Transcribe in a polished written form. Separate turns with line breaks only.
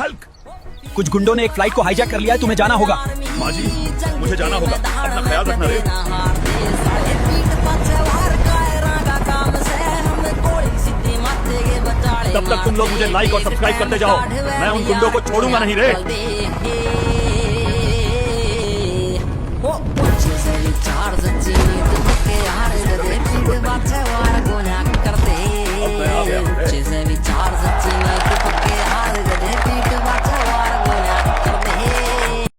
Hulk, कुछ गुंडों ने एक फ्लाइट को हाईजैक कर लिया है, तुम्हें जाना होगा।
माँ जी, मुझे जाना होगा, अपना ख्याल रखना रे। तब तक तुम लोग मुझे लाइक और सब्सक्राइब करते जाओ, मैं उन गुंडों को छोड़ूंगा नहीं रे।